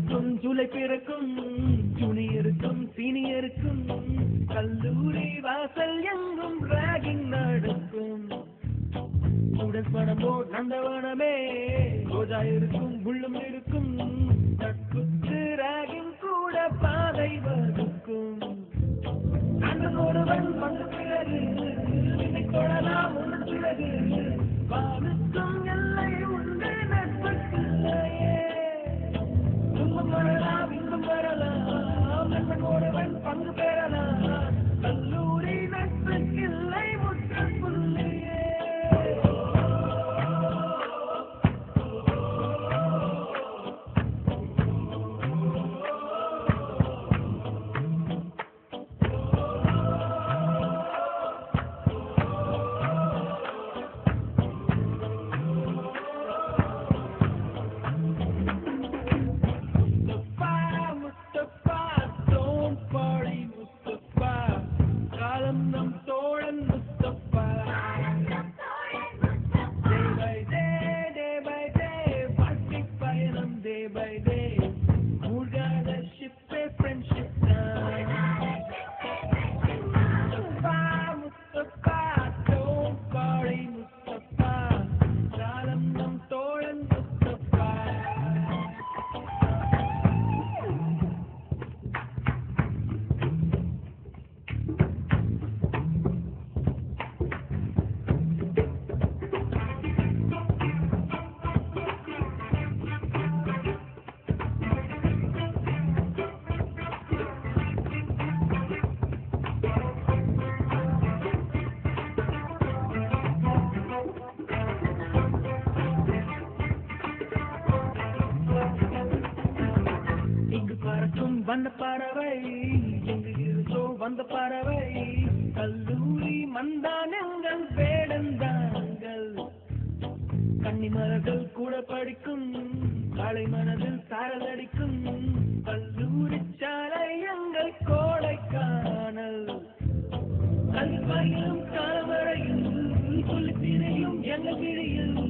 பிறக்கும் ஜூலை பிறக்கும் ஜூனியருக்கும் சீனியருக்கும் கல்லூரி வாசல் எங்கும் ராகிங் நடக்கும். ஸ்டூடெண்ட்ஸ் மனமோ நந்தவனமே ரோஜா இருக்கும் உள்ளும் இருக்கும். நட்புக்கு ராகிங் கூட பாதை வகுக்கும். நண்பன் ஒருவன் வந்து பிறகு கொள்ளலாம் ஒன்று பிறகு வாழுக்கும் எல்லை உண்டு நட்புக்குள்ளையே. துன்பம் வரலாம் இன்பம் வரலாம் நண்பன் ஒருவன் பங்கு பெறலாம். கல்லூரி நட்புக்கில்லை முற்றுப்புள்ளியே. வந்த பறவை எங்கு இருந்தோ வந்த பறவை கல்லூரி மந்தானங்கள் வேடந்தாங்கள். கன்னிமரர்கள் கூட படிக்கும் காலை மனதில் சாரல் அடிக்கும். கல்லூரி சாலை எங்கள் கோடைக்கானல். கல்வி பயிலும் காலவரையில் சொல்லி திரையும் எங்கள் கிழியில்